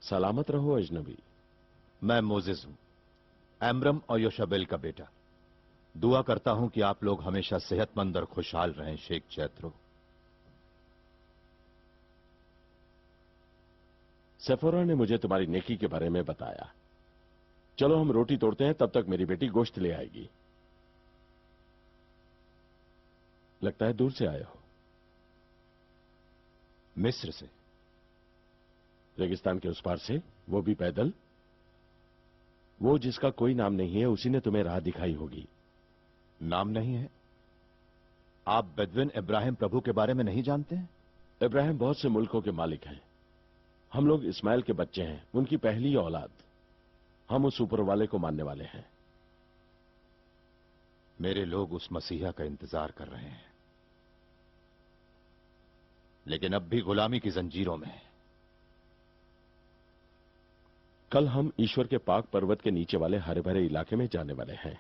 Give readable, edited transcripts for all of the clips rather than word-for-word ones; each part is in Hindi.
सलामत रहो अजनबी। मैं मोजिज हूं, एमरम और योशबेल का बेटा। दुआ करता हूं कि आप लोग हमेशा सेहतमंद और खुशहाल रहें, शेख जैत्रो। सेफोरा ने मुझे तुम्हारी नेकी के बारे में बताया। चलो हम रोटी तोड़ते हैं, तब तक मेरी बेटी गोश्त ले आएगी। लगता है दूर से आए हो। मिस्र से। रेगिस्तान के उस पार से, वो भी पैदल? वो जिसका कोई नाम नहीं है, उसी ने तुम्हें राह दिखाई होगी। नाम नहीं है? आप बेदविन इब्राहिम प्रभु के बारे में नहीं जानते हैं? इब्राहिम बहुत से मुल्कों के मालिक हैं। हम लोग इस्माइल के बच्चे हैं, उनकी पहली औलाद। हम उस ऊपर वाले को मानने वाले हैं। मेरे लोग उस मसीहा का इंतजार कर रहे हैं, लेकिन अब भी गुलामी की जंजीरों में हैं। कल हम ईश्वर के पाक पर्वत के नीचे वाले हरे भरे इलाके में जाने वाले हैं।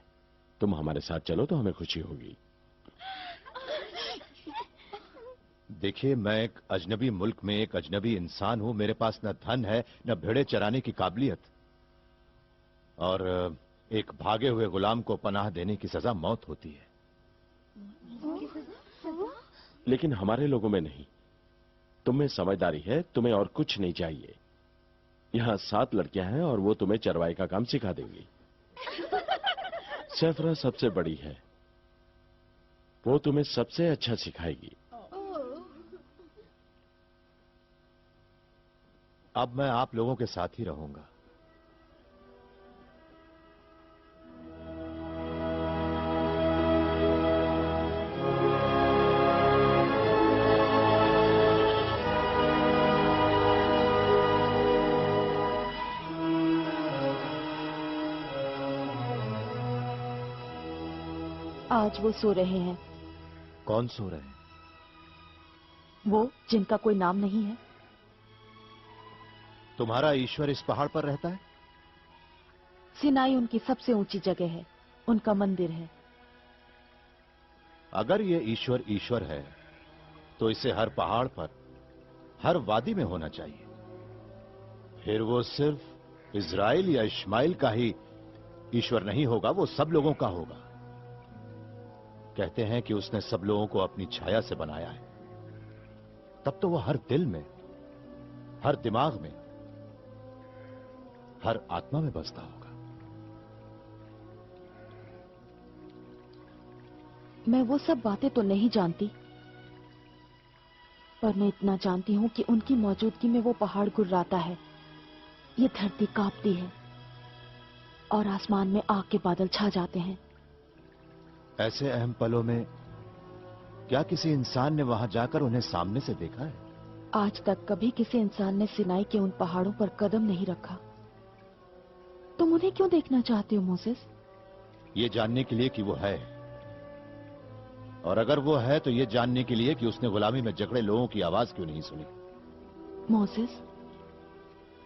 तुम हमारे साथ चलो तो हमें खुशी होगी। देखिए, मैं एक अजनबी मुल्क में एक अजनबी इंसान हूं। मेरे पास न धन है, न भेड़े चराने की काबिलियत, और एक भागे हुए गुलाम को पनाह देने की सजा मौत होती है। लेकिन हमारे लोगों में नहीं। तुम में समझदारी है, तुम्हें और कुछ नहीं चाहिए। यहां 7 लड़कियां हैं और वो तुम्हें चरवाई का काम सिखा देंगी। सेफरा सबसे बड़ी है, वो तुम्हें सबसे अच्छा सिखाएगी। अब मैं आप लोगों के साथ ही रहूंगा। आज वो सो रहे हैं। कौन सो रहे हैं? वो जिनका कोई नाम नहीं है। तुम्हारा ईश्वर इस पहाड़ पर रहता है? सिनाई उनकी सबसे ऊंची जगह है, उनका मंदिर है। अगर ये ईश्वर ईश्वर है तो इसे हर पहाड़ पर, हर वादी में होना चाहिए। फिर वो सिर्फ इज़राइल या इस्माइल का ही ईश्वर नहीं होगा, वो सब लोगों का होगा। कहते हैं कि उसने सब लोगों को अपनी छाया से बनाया है। तब तो वो हर दिल में, हर दिमाग में, हर आत्मा में बसता होगा। मैं वो सब बातें तो नहीं जानती, पर मैं इतना जानती हूँ कि उनकी मौजूदगी में वो पहाड़ गुर्राता है, ये धरती कांपती है और आसमान में आग के बादल छा जाते हैं। ऐसे अहम पलों में क्या किसी इंसान ने वहां जाकर उन्हें सामने से देखा है? आज तक कभी किसी इंसान ने सिनाई के उन पहाड़ों पर कदम नहीं रखा। तुम उन्हें क्यों देखना चाहते हो मोसेस? ये जानने के लिए कि वो है, और अगर वो है तो ये जानने के लिए कि उसने गुलामी में जकड़े लोगों की आवाज क्यों नहीं सुनी। मोसेस,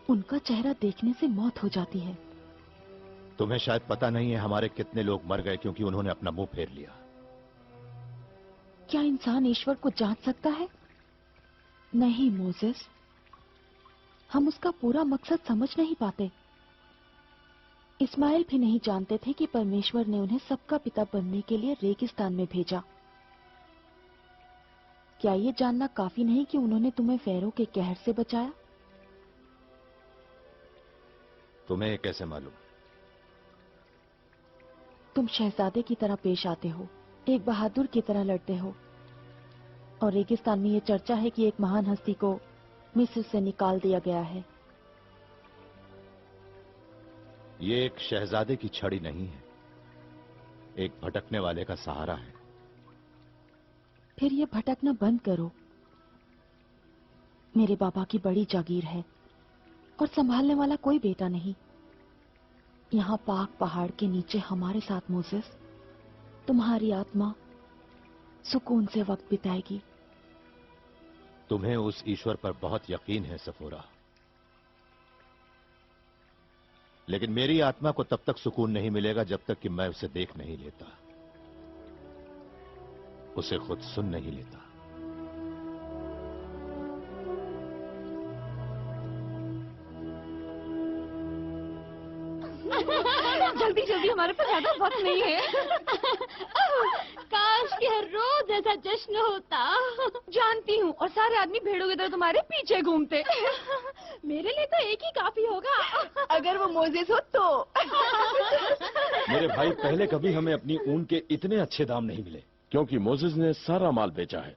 उनका चेहरा देखने से मौत हो जाती है। तुम्हें शायद पता नहीं है हमारे कितने लोग मर गए क्योंकि उन्होंने अपना मुंह फेर लिया। क्या इंसान ईश्वर को जांच सकता है? नहीं मोसेस, हम उसका पूरा मकसद समझ नहीं पाते। इस्माइल भी नहीं जानते थे कि परमेश्वर ने उन्हें सबका पिता बनने के लिए रेगिस्तान में भेजा। क्या ये जानना काफी नहीं कि उन्होंने तुम्हें फैरो के कहर से बचाया? तुम्हें कैसे मालूम? तुम शहजादे की तरह पेश आते हो, एक बहादुर की तरह लड़ते हो, और रेगिस्तान में ये चर्चा है कि एक महान हस्ती को मिस्र से निकाल दिया गया है। ये एक शहजादे की छड़ी नहीं है, एक भटकने वाले का सहारा है। फिर ये भटकना बंद करो। मेरे बाबा की बड़ी जागीर है और संभालने वाला कोई बेटा नहीं। यहाँ पाक पहाड़ के नीचे हमारे साथ मोसेस, तुम्हारी आत्मा सुकून से वक्त बिताएगी। तुम्हें उस ईश्वर पर बहुत यकीन है सफोरा, लेकिन मेरी आत्मा को तब तक सुकून नहीं मिलेगा जब तक कि मैं उसे देख नहीं लेता, उसे खुद सुन नहीं लेता। जल्दी जल्दी, हमारे पास ज्यादा वक्त नहीं है। काश कि हर रोज ऐसा जश्न होता। जानती हूँ, और सारे आदमी भेड़ों की तरह तुम्हारे पीछे घूमते। मेरे लिए तो एक ही काफी होगा। अगर वो मोजेस हो तो। मेरे भाई, पहले कभी हमें अपनी ऊन के इतने अच्छे दाम नहीं मिले। क्योंकि मोजेस ने सारा माल बेचा है,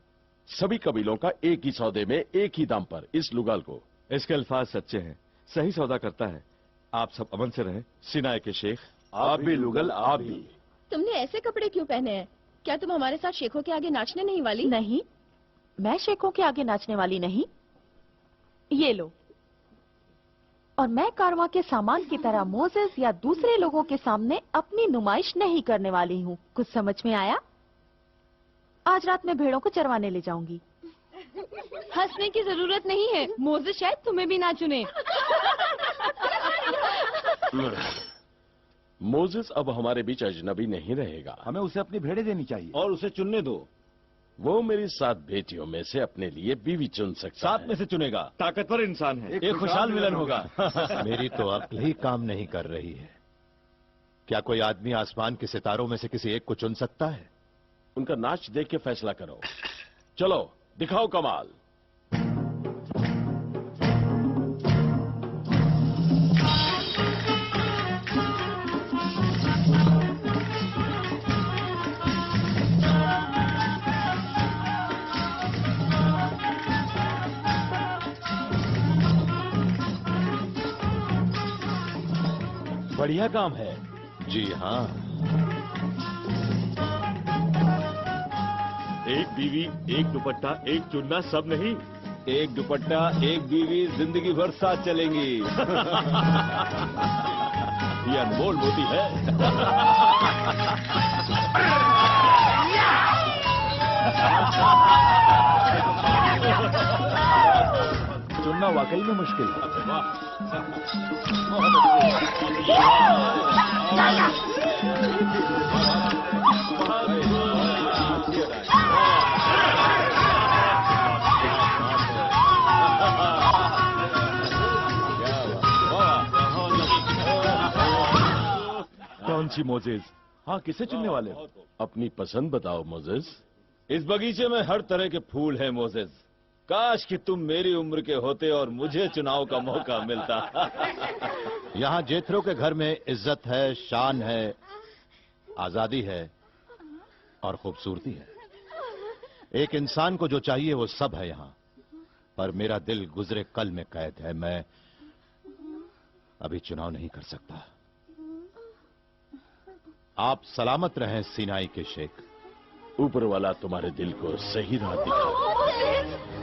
सभी कबीलों का एक ही सौदे में एक ही दाम पर। इस लुगाल को। इसके अल्फाज सच्चे हैं, सही सौदा करता है। आप सब अमन से रहें। सिनाए के शेख। आप भी लुगल, आप भी। तुमने ऐसे कपड़े क्यों पहने हैं? क्या तुम हमारे साथ शेखों के आगे नाचने नहीं वाली? नहीं, मैं शेखों के आगे नाचने वाली नहीं। ये लो। और मैं कारवां के सामान की तरह मोजेस या दूसरे लोगों के सामने अपनी नुमाइश नहीं करने वाली हूँ। कुछ समझ में आया? आज रात मैं भेड़ों को चरवाने ले जाऊंगी। हंसने की जरूरत नहीं है, मोजेस शायद तुम्हें भी ना चुने। मोजेस अब हमारे बीच अजनबी नहीं रहेगा। हमें उसे अपनी भेड़ें देनी चाहिए। और उसे चुनने दो। वो मेरी 7 बेटियों में से अपने लिए बीवी चुन सकता 7 है। में से चुनेगा। ताकतवर इंसान है। एक खुशहाल मिलन होगा। मेरी तो अक्ल ही काम नहीं कर रही है। क्या कोई आदमी आसमान के सितारों में से किसी एक को चुन सकता है? उनका नाच देख के फैसला करो। चलो दिखाओ कमाल। बढ़िया काम है। जी हाँ। एक बीवी, एक दुपट्टा, एक चुन्ना, सब नहीं। एक दुपट्टा, एक बीवी, जिंदगी भर साथ चलेंगी। ये अनमोल मोती है। चुनना वाकई में मुश्किल है। कौन सी मोजेस? हाँ, किसे चुनने वाले हो? अपनी पसंद बताओ मोजेस। इस बगीचे में हर तरह के फूल हैं मोजेस। काश कि तुम मेरी उम्र के होते और मुझे चुनाव का मौका मिलता। यहाँ जेथरो के घर में इज्जत है, शान है, आजादी है और खूबसूरती है। एक इंसान को जो चाहिए वो सब है यहाँ। पर मेरा दिल गुजरे कल में कैद है। मैं अभी चुनाव नहीं कर सकता। आप सलामत रहें सीनाई के शेख। ऊपर वाला तुम्हारे दिल को सही राह दिखाए।